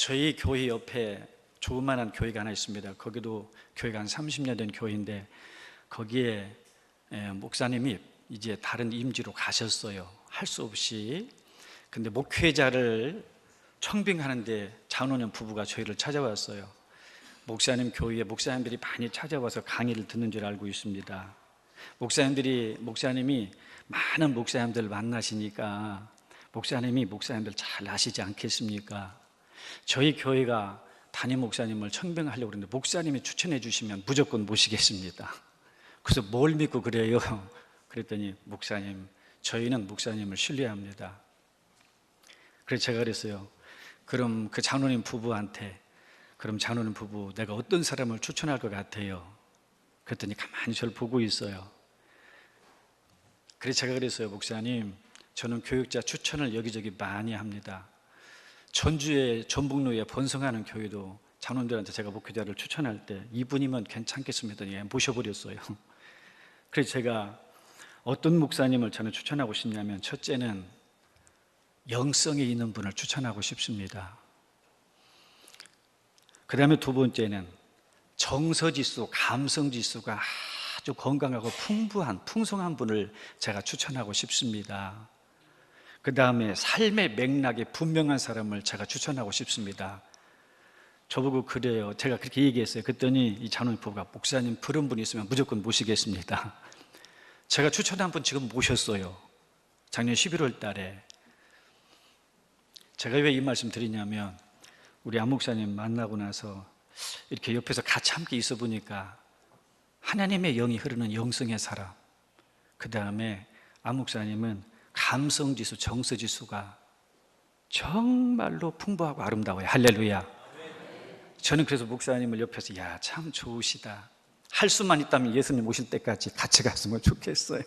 저희 교회 옆에 조그만한 교회가 하나 있습니다. 거기도 교회가 한 30년 된 교회인데 거기에 목사님이 이제 다른 임지로 가셨어요. 할 수 없이. 근데 목회자를 청빙하는데 장로님 부부가 저희를 찾아왔어요. 목사님 교회에 목사님들이 많이 찾아와서 강의를 듣는 줄 알고 있습니다. 목사님이 많은 목사님들 만나시니까 목사님이 목사님들 잘 아시지 않겠습니까? 저희 교회가 담임 목사님을 청빙하려고 그러는데 목사님이 추천해 주시면 무조건 모시겠습니다. 그래서 뭘 믿고 그래요? 그랬더니 목사님, 저희는 목사님을 신뢰합니다. 그래서 제가 그랬어요. 그럼 그 장로님 부부한테 그럼 장로님 부부 내가 어떤 사람을 추천할 것 같아요? 그랬더니 가만히 저를 보고 있어요. 그래서 제가 그랬어요. 목사님, 저는 교육자 추천을 여기저기 많이 합니다. 전주에 전북로에 번성하는 교회도 장로님들한테 제가 목회자를 추천할 때 이분이면 괜찮겠습니다. 예, 모셔버렸어요. 그래서 제가 어떤 목사님을 저는 추천하고 싶냐면 첫째는 영성이 있는 분을 추천하고 싶습니다. 그 다음에 두 번째는 정서지수, 감성지수가 아주 건강하고 풍성한 분을 제가 추천하고 싶습니다. 그 다음에 삶의 맥락이 분명한 사람을 제가 추천하고 싶습니다. 저보고 그래요. 제가 그렇게 얘기했어요. 그랬더니 이 장로님 부부가 목사님 그런 분이 있으면 무조건 모시겠습니다. 제가 추천한 분 지금 모셨어요. 작년 11월 달에. 제가 왜 이 말씀 드리냐면 우리 안 목사님 만나고 나서 이렇게 옆에서 같이 함께 있어 보니까 하나님의 영이 흐르는 영성의 사람, 그 다음에 안 목사님은 감성지수, 정서지수가 정말로 풍부하고 아름다워요. 할렐루야. 저는 그래서 목사님을 옆에서 야, 참 좋으시다. 할 수만 있다면 예수님 오실 때까지 같이 갔으면 좋겠어요.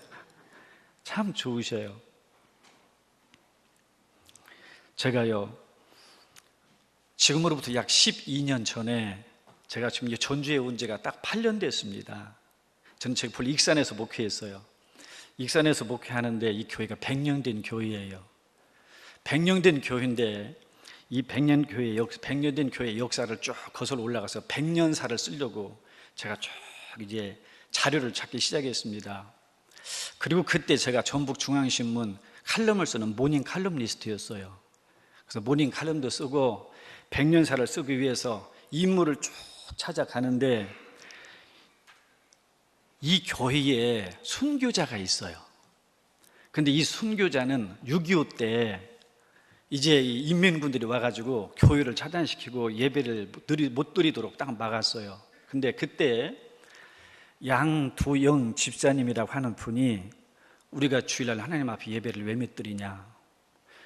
참 좋으셔요. 제가요, 지금으로부터 약 12년 전에 제가 지금 전주에 온 지가 딱 8년 됐습니다. 저는 제가 본래 익산에서 목회했어요. 익산에서 목회하는데 이 교회가 100년 된 교회예요. 100년 된 교회인데 이 100년 된 교회의 역사를 쭉 거슬러 올라가서 100년사를 쓰려고 제가 쭉 이제 자료를 찾기 시작했습니다. 그리고 그때 제가 전북중앙신문 칼럼을 쓰는 모닝 칼럼니스트였어요. 그래서 모닝 칼럼도 쓰고 100년사를 쓰기 위해서 인물을 쭉 찾아가는데 이 교회에 순교자가 있어요. 근데 이 순교자는 6.25 때 이제 인민군들이 와가지고 교회를 차단시키고 예배를 못 드리도록 딱 막았어요. 근데 그때 양두영 집사님이라고 하는 분이 우리가 주일날 하나님 앞에 예배를 왜 못 드리냐,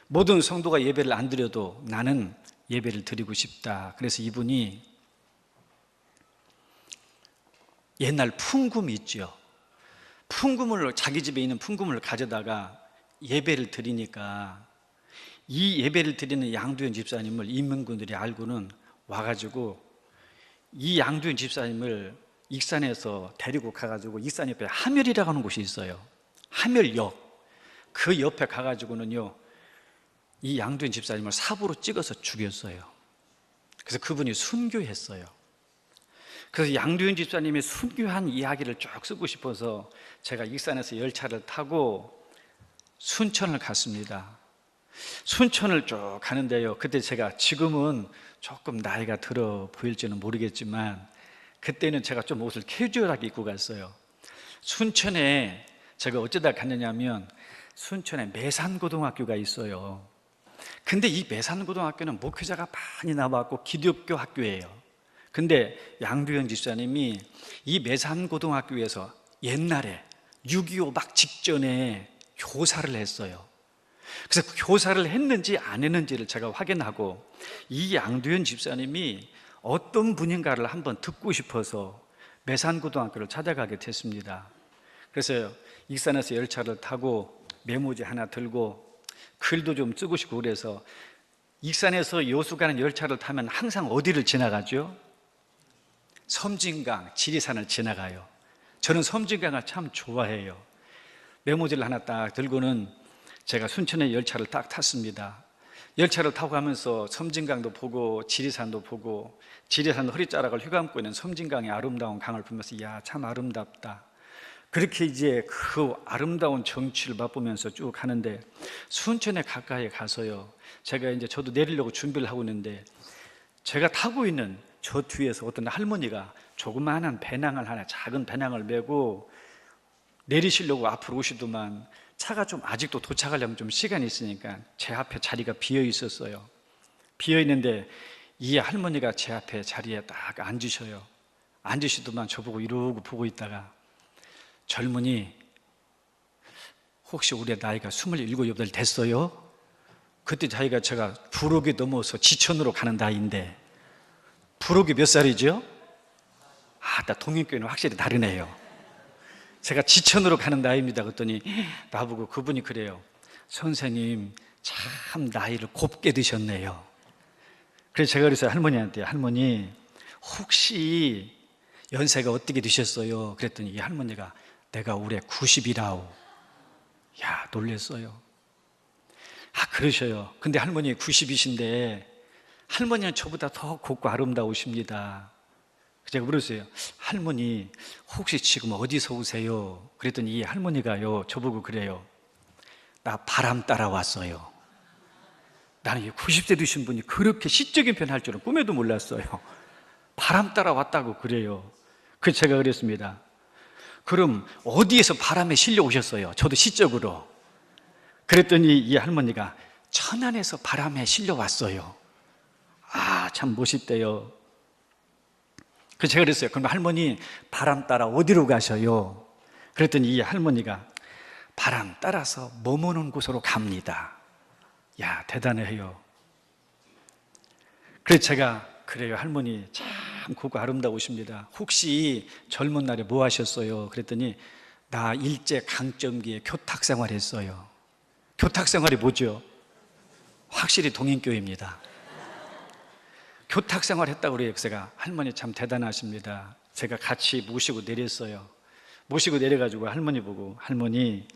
모든 성도가 예배를 안 드려도 나는 예배를 드리고 싶다. 그래서 이분이 옛날 풍금이 있죠. 자기 집에 있는 풍금을 가져다가 예배를 드리니까 이 예배를 드리는 양두현 집사님을 인민군들이 알고는 와가지고 이 양두현 집사님을 익산에서 데리고 가가지고 익산 옆에 하멸이라고 하는 곳이 있어요. 하멸역. 그 옆에 가가지고는요, 이 양두현 집사님을 삽으로 찍어서 죽였어요. 그래서 그분이 순교했어요. 그래서 양두현 집사님의 순교한 이야기를 쭉 쓰고 싶어서 제가 익산에서 열차를 타고 순천을 갔습니다. 순천을 쭉 가는데요, 그때 제가 지금은 조금 나이가 들어 보일지는 모르겠지만 그때는 제가 좀 옷을 캐주얼하게 입고 갔어요. 순천에 제가 어쩌다 갔느냐면 순천에 매산고등학교가 있어요. 근데 이 매산고등학교는 목회자가 많이 나왔고 기독교 학교예요. 근데 양두현 집사님이 이 매산고등학교에서 옛날에 6.25 막 직전에 교사를 했어요. 그래서 그 교사를 했는지 안 했는지를 제가 확인하고 이 양두현 집사님이 어떤 분인가를 한번 듣고 싶어서 매산고등학교를 찾아가게 됐습니다. 그래서 익산에서 열차를 타고 메모지 하나 들고 글도 좀 쓰고 싶고 그래서 익산에서 여수 가는 열차를 타면 항상 어디를 지나가죠? 섬진강, 지리산을 지나가요. 저는 섬진강을 참 좋아해요. 메모지를 하나 딱 들고는 제가 순천의 열차를 딱 탔습니다. 열차를 타고 가면서 섬진강도 보고 지리산도 보고, 지리산 허리자락을 휘감고 있는 섬진강의 아름다운 강을 보면서 야, 참 아름답다. 그렇게 이제 그 아름다운 정취를 맛보면서 쭉 가는데, 순천에 가까이 가서요, 제가 이제 저도 내리려고 준비를 하고 있는데, 제가 타고 있는 저 뒤에서 어떤 할머니가 조그마한 배낭을 하나, 작은 배낭을 메고 내리시려고 앞으로 오시더만, 차가 좀 아직도 도착하려면 좀 시간이 있으니까 제 앞에 자리가 비어 있었어요. 비어 있는데 이 할머니가 제 앞에 자리에 딱 앉으셔요. 앉으시더만 저보고 이러고 보고 있다가, 젊은이, 혹시 우리 나이가 27, 8 됐어요? 그때 제가 부록이 넘어서 지천으로 가는 나이인데, 부록이 몇 살이죠? 나 동인교회는 확실히 다르네요. 제가 지천으로 가는 나이입니다. 그랬더니 나보고 그분이 그래요. 선생님, 참 나이를 곱게 드셨네요. 그래서 제가 그랬어요. 할머니한테, 할머니, 혹시 연세가 어떻게 되셨어요? 그랬더니 이 할머니가 내가 올해 90이라오. 야, 놀랬어요. 그러셔요. 근데 할머니 90이신데 할머니는 저보다 더 곱고 아름다우십니다. 제가 물었어요. 할머니, 혹시 지금 어디서 오세요? 그랬더니 이 할머니가요, 저보고 그래요. 나 바람 따라 왔어요. 나는 90세 되신 분이 그렇게 시적인 표현할 줄은 꿈에도 몰랐어요. 바람 따라 왔다고 그래요. 그래서 제가 그랬습니다. 그럼 어디에서 바람에 실려 오셨어요? 저도 시적으로. 그랬더니 이 할머니가 천안에서 바람에 실려 왔어요. 참 멋있대요. 그래서 제가 그랬어요. 그럼 할머니, 바람 따라 어디로 가셔요? 그랬더니 이 할머니가 바람 따라서 머무는 곳으로 갑니다. 야, 대단해요. 그래서 제가 그래요, 할머니 참 곱고 아름다우십니다. 혹시 젊은 날에 뭐 하셨어요? 그랬더니 나 일제 강점기에 교탁 생활했어요. 교탁 생활이 뭐죠? 확실히 동인교회입니다. 교탁 생활했다고 그래요. 제가 할머니 참 대단하십니다. 제가 같이 모시고 내렸어요. 모시고 내려가지고 할머니 보고, 할머니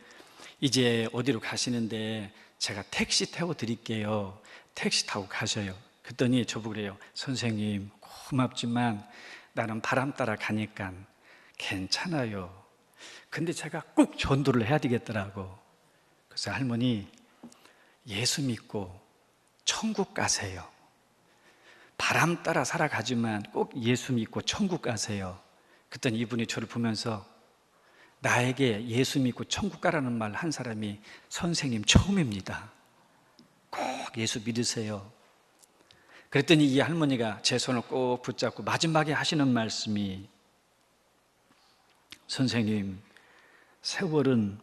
이제 어디로 가시는데 제가 택시 태워 드릴게요. 택시 타고 가셔요. 그랬더니 저보고 그래요. 선생님, 고맙지만 나는 바람 따라 가니까 괜찮아요. 근데 제가 꼭 전도를 해야 되겠더라고. 그래서 할머니, 예수 믿고 천국 가세요. 바람 따라 살아가지만 꼭 예수 믿고 천국 가세요. 그랬더니 이분이 저를 보면서 나에게 예수 믿고 천국 가라는 말 한 사람이 선생님 처음입니다. 꼭 예수 믿으세요. 그랬더니 이 할머니가 제 손을 꼭 붙잡고 마지막에 하시는 말씀이, 선생님, 세월은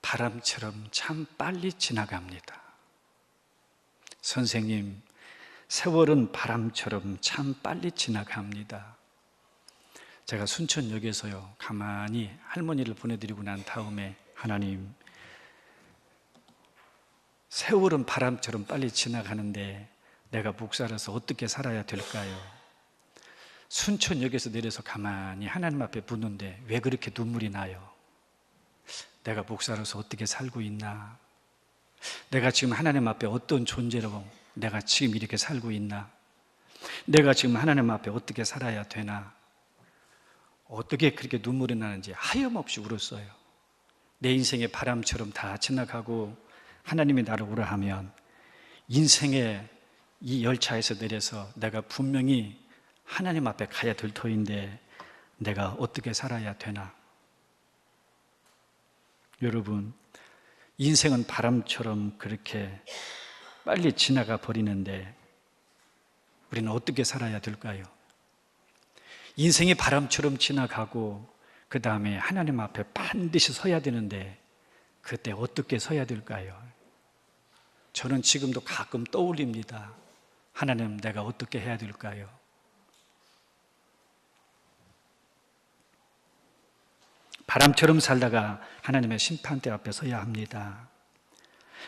바람처럼 참 빨리 지나갑니다. 선생님, 세월은 바람처럼 참 빨리 지나갑니다. 제가 순천역에서요, 가만히 할머니를 보내드리고 난 다음에, 하나님, 세월은 바람처럼 빨리 지나가는데 내가 목사라서 어떻게 살아야 될까요? 순천역에서 내려서 가만히 하나님 앞에 묻는데 왜 그렇게 눈물이 나요? 내가 목사로서 어떻게 살고 있나? 내가 지금 하나님 앞에 어떤 존재로 내가 지금 이렇게 살고 있나? 내가 지금 하나님 앞에 어떻게 살아야 되나? 어떻게 그렇게 눈물이 나는지 하염없이 울었어요. 내 인생의 바람처럼 다 지나가고 하나님이 나를 오라 하면 인생의 이 열차에서 내려서 내가 분명히 하나님 앞에 가야 될 터인데 내가 어떻게 살아야 되나? 여러분, 인생은 바람처럼 그렇게 빨리 지나가 버리는데 우리는 어떻게 살아야 될까요? 인생이 바람처럼 지나가고 그 다음에 하나님 앞에 반드시 서야 되는데 그때 어떻게 서야 될까요? 저는 지금도 가끔 떠올립니다. 하나님, 내가 어떻게 해야 될까요? 바람처럼 살다가 하나님의 심판대 앞에 서야 합니다.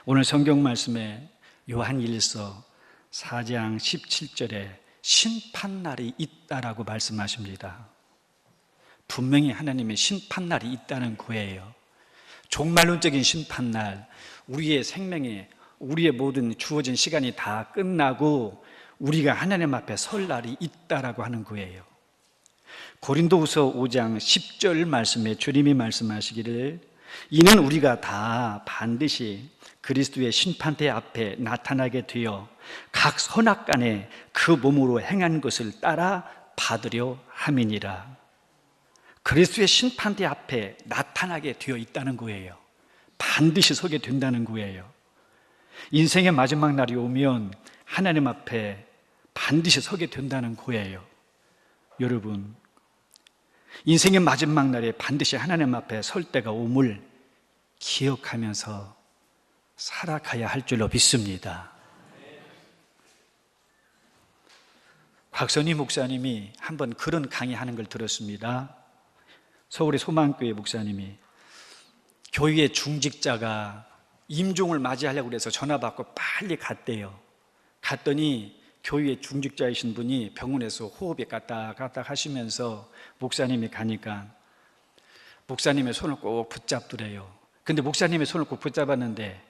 오늘 성경 말씀에 요한일서 4장 17절에 심판날이 있다라고 말씀하십니다. 분명히 하나님의 심판날이 있다는 거예요. 종말론적인 심판날, 우리의 생명에 우리의 모든 주어진 시간이 다 끝나고 우리가 하나님 앞에 설 날이 있다라고 하는 거예요. 고린도후서 5장 10절 말씀에 주님이 말씀하시기를 이는 우리가 다 반드시 그리스도의 심판대 앞에 나타나게 되어 각 선악간에 그 몸으로 행한 것을 따라 받으려 함이니라. 그리스도의 심판대 앞에 나타나게 되어 있다는 거예요. 반드시 서게 된다는 거예요. 인생의 마지막 날이 오면 하나님 앞에 반드시 서게 된다는 거예요. 여러분, 인생의 마지막 날에 반드시 하나님 앞에 설 때가 옴을 기억하면서 살아가야 할 줄로 믿습니다. 곽선희 목사님이 한번 그런 강의하는 걸 들었습니다. 서울의 소망교회 목사님이 교회 중직자가 임종을 맞이하려고 해서 전화 받고 빨리 갔대요. 갔더니 교회 중직자이신 분이 병원에서 호흡이 까딱까딱 하시면서 목사님이 가니까 목사님의 손을 꼭 붙잡더래요. 근데 목사님의 손을 꼭 붙잡았는데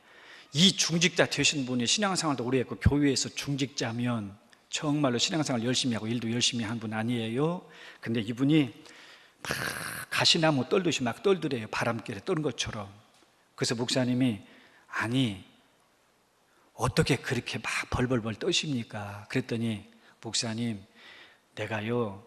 이 중직자 되신 분이 신앙생활도 오래 했고 교회에서 중직자면 정말로 신앙생활 열심히 하고 일도 열심히 한 분 아니에요. 근데 이분이 막 가시나무 떨듯이 막 떨더래요. 바람결에 떠는 것처럼. 그래서 목사님이 아니 어떻게 그렇게 막 벌벌벌 떠십니까? 그랬더니 목사님 내가요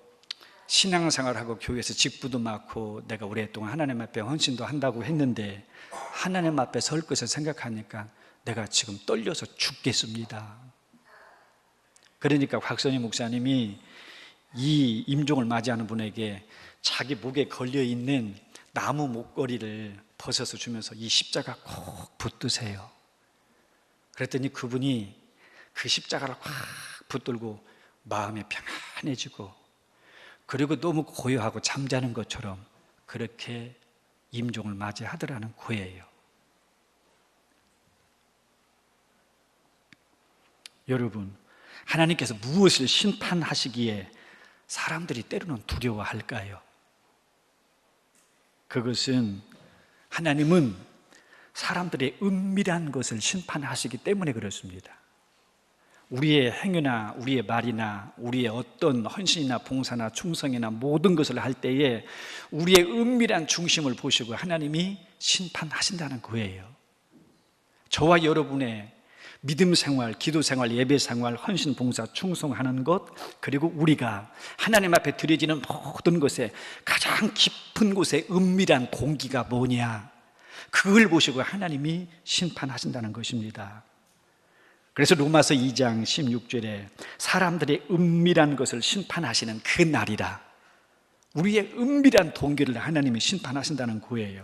신앙생활하고 교회에서 직부도 맡고 내가 오랫동안 하나님 앞에 헌신도 한다고 했는데 하나님 앞에 설 것을 생각하니까 내가 지금 떨려서 죽겠습니다. 그러니까 곽선희 목사님이 이 임종을 맞이하는 분에게 자기 목에 걸려있는 나무 목걸이를 벗어서 주면서 이 십자가 꼭 붙드세요. 그랬더니 그분이 그 십자가를 확 붙들고 마음이 평안해지고 그리고 너무 고요하고 잠자는 것처럼 그렇게 임종을 맞이하더라는 거예요. 여러분, 하나님께서 무엇을 심판하시기에 사람들이 때로는 두려워할까요? 그것은 하나님은 사람들의 은밀한 것을 심판하시기 때문에 그렇습니다. 우리의 행위나 우리의 말이나 우리의 어떤 헌신이나 봉사나 충성이나 모든 것을 할 때에 우리의 은밀한 중심을 보시고 하나님이 심판하신다는 거예요. 저와 여러분의 믿음 생활, 기도 생활, 예배 생활, 헌신, 봉사, 충성하는 것, 그리고 우리가 하나님 앞에 드려지는 모든 것에 가장 깊은 곳에 은밀한 동기가 뭐냐, 그걸 보시고 하나님이 심판하신다는 것입니다. 그래서 로마서 2장 16절에 사람들의 은밀한 것을 심판하시는 그 날이라, 우리의 은밀한 동기를 하나님이 심판하신다는 거예요.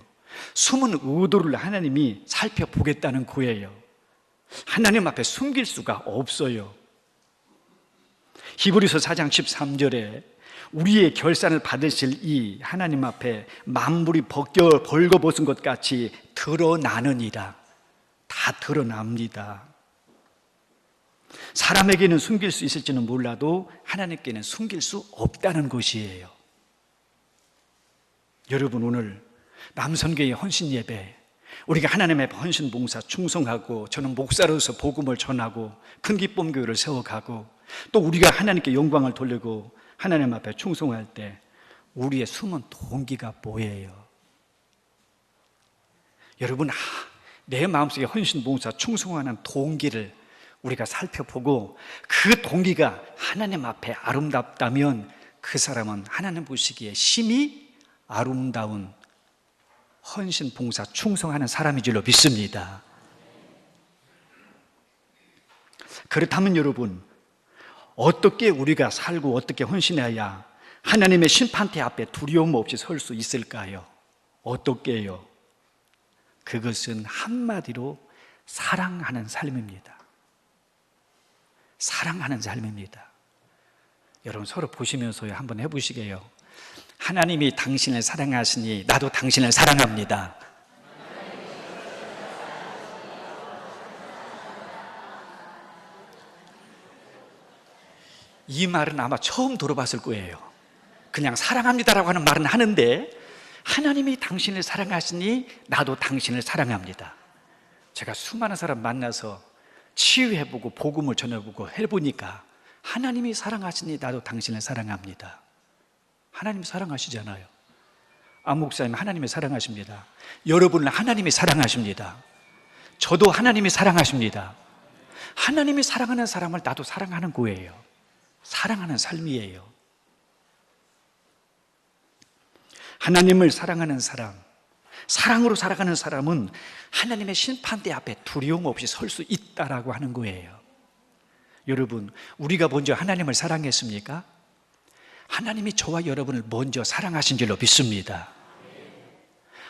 숨은 의도를 하나님이 살펴보겠다는 거예요. 하나님 앞에 숨길 수가 없어요. 히브리서 4장 13절에 우리의 결산을 받으실 이 하나님 앞에 만물이 벌거벗은 것 같이 드러나느니라. 다 드러납니다. 사람에게는 숨길 수 있을지는 몰라도 하나님께는 숨길 수 없다는 것이에요. 여러분, 오늘 남선교회 헌신 예배, 우리가 하나님의 헌신 봉사 충성하고 저는 목사로서 복음을 전하고 큰 기쁨 교회를 세워가고 또 우리가 하나님께 영광을 돌리고 하나님 앞에 충성할 때 우리의 숨은 동기가 뭐예요? 여러분, 내 마음속에 헌신 봉사 충성하는 동기를 우리가 살펴보고 그 동기가 하나님 앞에 아름답다면 그 사람은 하나님 보시기에 심히 아름다운 헌신, 봉사, 충성하는 사람인 줄로 믿습니다. 그렇다면 여러분, 어떻게 우리가 살고 어떻게 헌신해야 하나님의 심판대 앞에 두려움 없이 설 수 있을까요? 어떻게요? 그것은 한마디로 사랑하는 삶입니다. 사랑하는 삶입니다. 여러분, 서로 보시면서 한번 해보시게요. 하나님이 당신을 사랑하시니 나도 당신을 사랑합니다. 이 말은 아마 처음 들어봤을 거예요. 그냥 사랑합니다라고 하는 말은 하는데 하나님이 당신을 사랑하시니 나도 당신을 사랑합니다. 제가 수많은 사람 만나서 치유해보고 복음을 전해보고 해보니까 하나님이 사랑하시니 나도 당신을 사랑합니다. 하나님 사랑하시잖아요. 안 목사님 하나님이 사랑하십니다. 여러분을 하나님이 사랑하십니다. 저도 하나님이 사랑하십니다. 하나님이 사랑하는 사람을 나도 사랑하는 거예요. 사랑하는 삶이에요. 하나님을 사랑하는 사람, 사랑으로 살아가는 사람은 하나님의 심판대 앞에 두려움 없이 설 수 있다라고 하는 거예요. 여러분, 우리가 먼저 하나님을 사랑했습니까? 하나님이 저와 여러분을 먼저 사랑하신 줄로 믿습니다.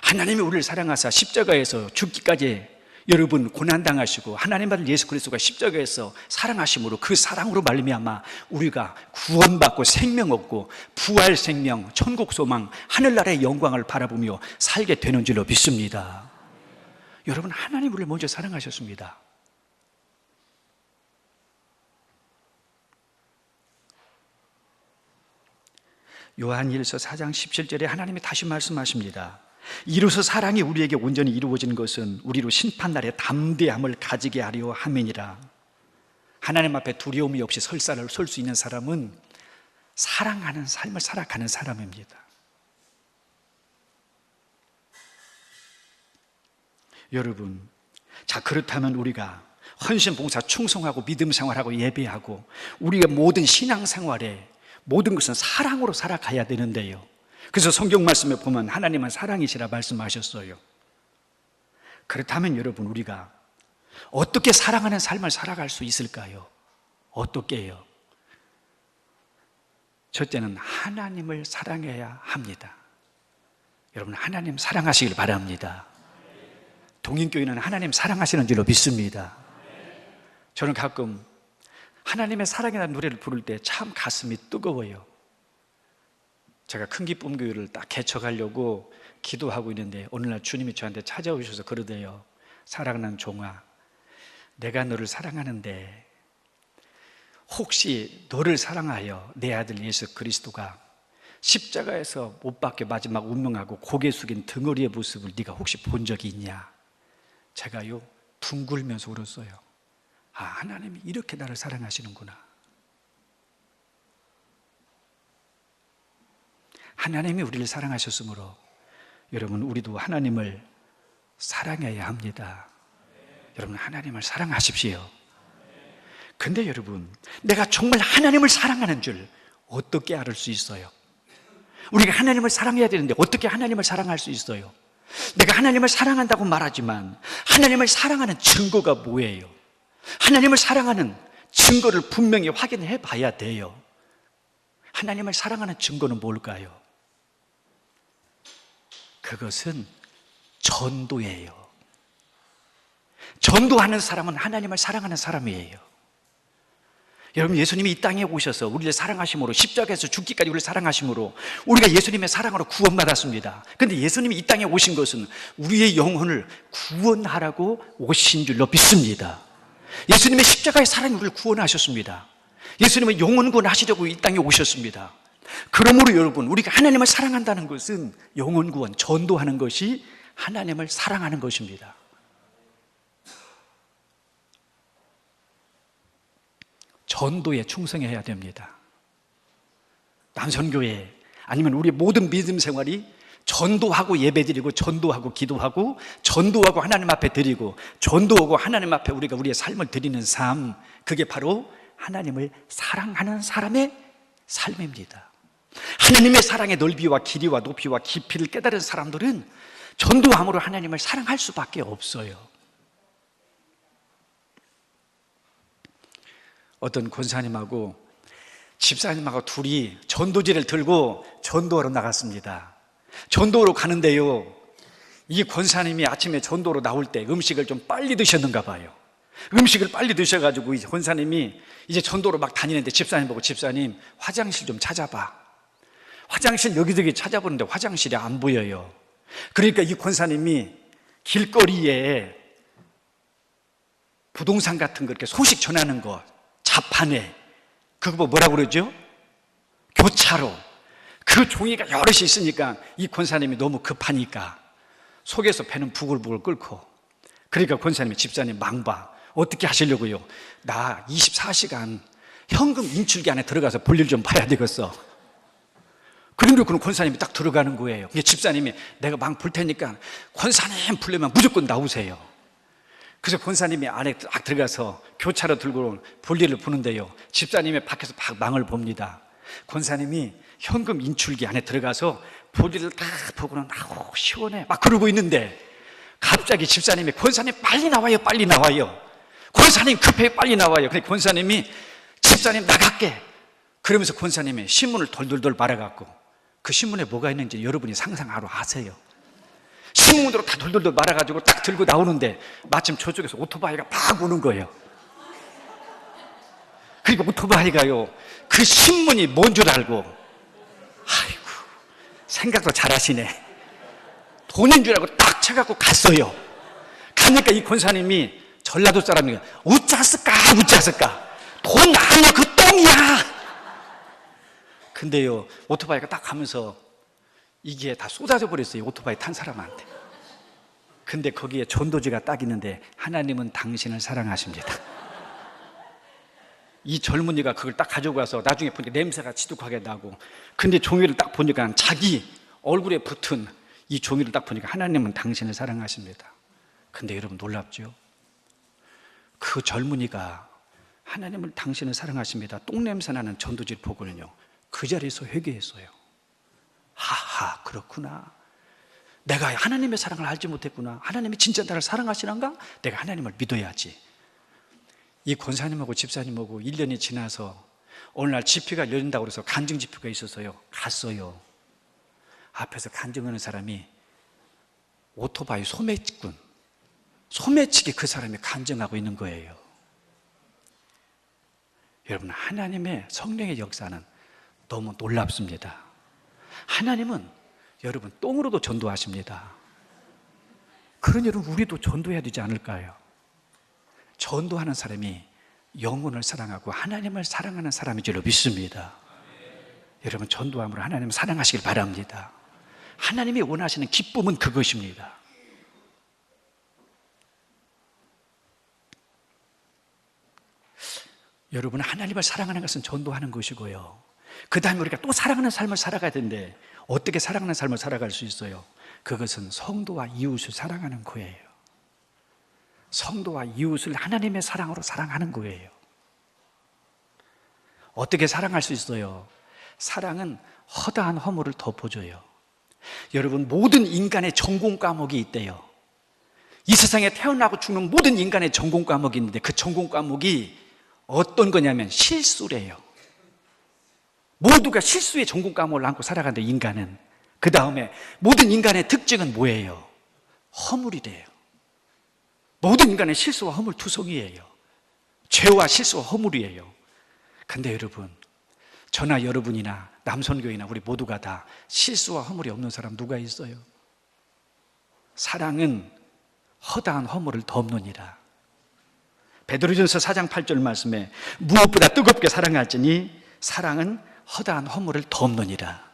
하나님이 우리를 사랑하사 십자가에서 죽기까지 여러분 고난당하시고 하나님 아들 예수 그리스도가 십자가에서 사랑하심으로 그 사랑으로 말미암아 우리가 구원받고 생명 얻고 부활 생명, 천국 소망, 하늘나라의 영광을 바라보며 살게 되는 줄로 믿습니다. 여러분, 하나님 우리를 먼저 사랑하셨습니다. 요한일서 4장 17절에 하나님이 다시 말씀하십니다. 이로써 사랑이 우리에게 온전히 이루어진 것은 우리로 심판날에 담대함을 가지게 하려 함이니라. 하나님 앞에 두려움이 없이 설 수 있는 사람은 사랑하는 삶을 살아가는 사람입니다. 여러분, 자, 그렇다면 우리가 헌신, 봉사, 충성하고 믿음 생활하고 예배하고 우리의 모든 신앙 생활에 모든 것은 사랑으로 살아가야 되는데요, 그래서 성경 말씀에 보면 하나님은 사랑이시라 말씀하셨어요. 그렇다면 여러분, 우리가 어떻게 사랑하는 삶을 살아갈 수 있을까요? 어떻게요? 첫째는 하나님을 사랑해야 합니다. 여러분, 하나님 사랑하시길 바랍니다. 동인교회는 하나님 사랑하시는 줄로 믿습니다. 저는 가끔 하나님의 사랑이라는 노래를 부를 때 참 가슴이 뜨거워요. 제가 큰 기쁨 교회를 딱 개척하려고 기도하고 있는데 오늘날 주님이 저한테 찾아오셔서 그러대요. 사랑하는 종아, 내가 너를 사랑하는데 혹시 너를 사랑하여 내 아들 예수 그리스도가 십자가에서 못 박혀 마지막 운명하고 고개 숙인 등허리의 모습을 네가 혹시 본 적이 있냐? 제가요 둥글면서 울었어요. 아, 하나님이 이렇게 나를 사랑하시는구나. 하나님이 우리를 사랑하셨으므로 여러분, 우리도 하나님을 사랑해야 합니다. 여러분, 하나님을 사랑하십시오. 근데 여러분, 내가 정말 하나님을 사랑하는 줄 어떻게 알 수 있어요? 우리가 하나님을 사랑해야 되는데 어떻게 하나님을 사랑할 수 있어요? 내가 하나님을 사랑한다고 말하지만 하나님을 사랑하는 증거가 뭐예요? 하나님을 사랑하는 증거를 분명히 확인해 봐야 돼요. 하나님을 사랑하는 증거는 뭘까요? 그것은 전도예요. 전도하는 사람은 하나님을 사랑하는 사람이에요. 여러분, 예수님이 이 땅에 오셔서 우리를 사랑하심으로, 십자가에서 죽기까지 우리를 사랑하심으로 우리가 예수님의 사랑으로 구원받았습니다. 그런데 예수님이 이 땅에 오신 것은 우리의 영혼을 구원하라고 오신 줄로 믿습니다. 예수님의 십자가의 사랑이 우리를 구원하셨습니다. 예수님은 영혼 구원하시려고 이 땅에 오셨습니다. 그러므로 여러분, 우리가 하나님을 사랑한다는 것은 영혼 구원, 전도하는 것이 하나님을 사랑하는 것입니다. 전도에 충성해야 됩니다. 남선교회 아니면 우리 모든 믿음 생활이 전도하고 예배드리고 전도하고 기도하고 전도하고 하나님 앞에 드리고 전도하고 하나님 앞에 우리가 우리의 삶을 드리는 삶, 그게 바로 하나님을 사랑하는 사람의 삶입니다. 하나님의 사랑의 넓이와 길이와 높이와 깊이를 깨달은 사람들은 전도함으로 하나님을 사랑할 수밖에 없어요. 어떤 권사님하고 집사님하고 둘이 전도지를 들고 전도하러 나갔습니다. 전도로 가는데요, 이 권사님이 아침에 전도로 나올 때 음식을 좀 빨리 드셨는가 봐요. 음식을 빨리 드셔가지고 이 권사님이 이제 전도로 막 다니는데 집사님 보고, 집사님 화장실 좀 찾아봐. 화장실 여기저기 찾아보는데 화장실이 안 보여요. 그러니까 이 권사님이 길거리에 부동산 같은 거 이렇게 소식 전하는 거, 자판에, 그거 뭐라고 그러죠? 교차로. 그 종이가 여럿이 있으니까 이 권사님이 너무 급하니까 속에서 배는 부글부글 끓고, 그러니까 권사님이, 집사님 망봐, 어떻게 하시려고요? 나 24시간 현금 인출기 안에 들어가서 볼일 좀 봐야 되겠어. 그런데 그럼 권사님이 딱 들어가는 거예요. 집사님이 내가 막 볼 테니까 권사님 부르면 무조건 나오세요. 그래서 권사님이 안에 딱 들어가서 교차로 들고 볼일을 보는데요, 집사님이 밖에서 막 망을 봅니다. 권사님이 현금 인출기 안에 들어가서 볼일을 딱 보고는 아우 시원해 막 그러고 있는데, 갑자기 집사님이 권사님 빨리 나와요, 빨리 나와요. 권사님 급해요, 빨리 나와요. 근데 권사님이 집사님 나갈게 그러면서 권사님이 신문을 돌돌돌 말아갖고, 그 신문에 뭐가 있는지 여러분이 상상하러 아세요? 신문으로 다 돌돌돌 말아가지고 딱 들고 나오는데 마침 저쪽에서 오토바이가 막 오는 거예요. 그러니까 오토바이가요, 그 신문이 뭔 줄 알고, 아이고 생각도 잘하시네, 돈인 줄 알고 딱 쳐갖고 갔어요. 가니까 이 권사님이 전라도 사람이에요. 우짜스까 돈 아니야 그 똥이야. 근데요, 오토바이가 딱 가면서 이게 다 쏟아져 버렸어요, 오토바이 탄 사람한테. 근데 거기에 전도지가 딱 있는데, 하나님은 당신을 사랑하십니다. 이 젊은이가 그걸 딱 가지고 가서 나중에 보니까 냄새가 지독하게 나고, 근데 종이를 딱 보니까 자기 얼굴에 붙은 이 종이를 딱 보니까 하나님은 당신을 사랑하십니다. 근데 여러분 놀랍죠? 그 젊은이가 하나님을 당신을 사랑하십니다 똥냄새 나는 전도지를 보고는요, 그 자리에서 회개했어요. 하하, 그렇구나. 내가 하나님의 사랑을 알지 못했구나. 하나님이 진짜 나를 사랑하시는가? 내가 하나님을 믿어야지. 이 권사님하고 집사님하고 1년이 지나서 어느 날 집회가 열린다고 그래서 간증 집회가 있어서요, 갔어요. 앞에서 간증하는 사람이 오토바이 소매치기 그 사람이 간증하고 있는 거예요. 여러분, 하나님의 성령의 역사는 너무 놀랍습니다. 하나님은 여러분 똥으로도 전도하십니다. 그러니 여러분, 우리도 전도해야 되지 않을까요? 전도하는 사람이 영혼을 사랑하고 하나님을 사랑하는 사람인 줄로 믿습니다. 여러분, 전도함으로 하나님을 사랑하시길 바랍니다. 하나님이 원하시는 기쁨은 그것입니다. 여러분, 하나님을 사랑하는 것은 전도하는 것이고요, 그 다음에 우리가 또 사랑하는 삶을 살아가야 되는데, 어떻게 사랑하는 삶을 살아갈 수 있어요? 그것은 성도와 이웃을 사랑하는 거예요. 성도와 이웃을 하나님의 사랑으로 사랑하는 거예요. 어떻게 사랑할 수 있어요? 사랑은 허다한 허물을 덮어줘요. 여러분, 모든 인간의 전공 과목이 있대요. 이 세상에 태어나고 죽는 모든 인간의 전공 과목이 있는데, 그 전공 과목이 어떤 거냐면 실수래요. 모두가 실수의 전공 과목을 안고 살아가는데, 인간은. 그 다음에 모든 인간의 특징은 뭐예요? 허물이래요. 모든 인간의 실수와 허물 투성이에요. 죄와 실수와 허물이에요. 근데 여러분, 저나 여러분이나 남선교회나 우리 모두가 다 실수와 허물이 없는 사람 누가 있어요? 사랑은 허다한 허물을 덮느니라. 베드로전서 4장 8절 말씀에 무엇보다 뜨겁게 사랑할지니 사랑은 허다한 허물을 덮느니라.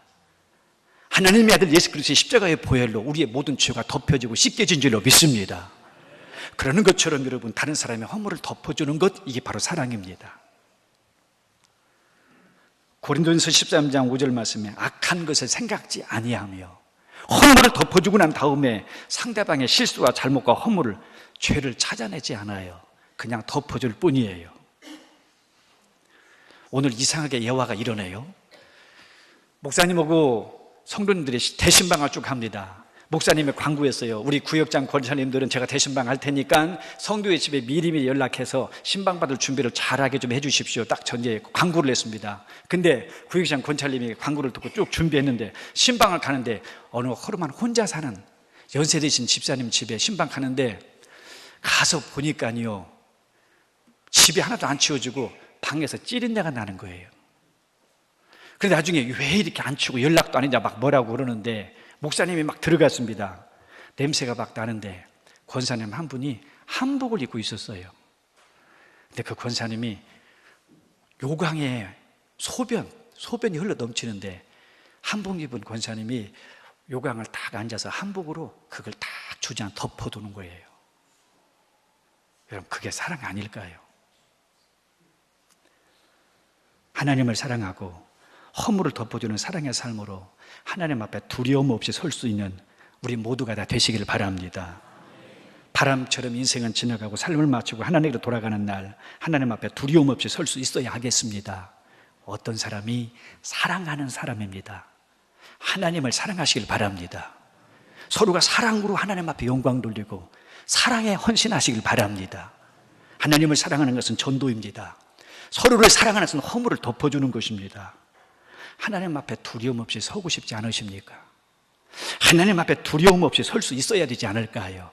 하나님의 아들 예수 그리스도의 십자가의 보혈로 우리의 모든 죄가 덮여지고 씻겨진 줄로 믿습니다. 그러는 것처럼 여러분, 다른 사람의 허물을 덮어주는 것, 이게 바로 사랑입니다. 고린도전서 13장 5절 말씀에 악한 것을 생각지 아니하며, 허물을 덮어주고 난 다음에 상대방의 실수와 잘못과 허물을, 죄를 찾아내지 않아요. 그냥 덮어줄 뿐이에요. 오늘 이상하게 예화가 이러네요. 목사님하고 성도님들이 대신방을 쭉 합니다. 목사님이 광고했어요. 우리 구역장 권사님들은 제가 대신방 할 테니까 성도의 집에 미리미리 연락해서 신방 받을 준비를 잘하게 좀 해주십시오. 딱 전제 광고를 했습니다. 근데 구역장 권사님이 광고를 듣고 쭉 준비했는데, 신방을 가는데 어느 허름한 혼자 사는 연세 드신 집사님 집에 신방 가는데, 가서 보니까요, 집이 하나도 안 치워지고 방에서 찌린내가 나는 거예요. 그런데 나중에 왜 이렇게 안 치우고 연락도 안 했냐 막 뭐라고 그러는데, 목사님이 막 들어갔습니다. 냄새가 막 나는데 권사님 한 분이 한복을 입고 있었어요. 근데 그 권사님이 요강에 소변이 흘러 넘치는데, 한복 입은 권사님이 요강을 딱 앉아서 한복으로 그걸 딱 주저앉아 덮어두는 거예요. 여러분, 그게 사랑 아닐까요? 하나님을 사랑하고 허물을 덮어주는 사랑의 삶으로 하나님 앞에 두려움 없이 설 수 있는 우리 모두가 다 되시기를 바랍니다. 바람처럼 인생은 지나가고 삶을 마치고 하나님께로 돌아가는 날, 하나님 앞에 두려움 없이 설 수 있어야 하겠습니다. 어떤 사람이? 사랑하는 사람입니다. 하나님을 사랑하시길 바랍니다. 서로가 사랑으로 하나님 앞에 영광 돌리고 사랑에 헌신하시길 바랍니다. 하나님을 사랑하는 것은 전도입니다. 서로를 사랑하는 것은 허물을 덮어주는 것입니다. 하나님 앞에 두려움 없이 서고 싶지 않으십니까? 하나님 앞에 두려움 없이 설 수 있어야 되지 않을까요?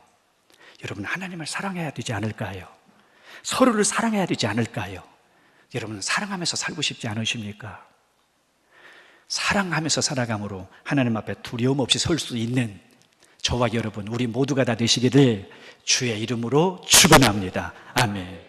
여러분, 하나님을 사랑해야 되지 않을까요? 서로를 사랑해야 되지 않을까요? 여러분, 사랑하면서 살고 싶지 않으십니까? 사랑하면서 살아감으로 하나님 앞에 두려움 없이 설 수 있는 저와 여러분, 우리 모두가 다 되시기를 주의 이름으로 축원합니다. 아멘.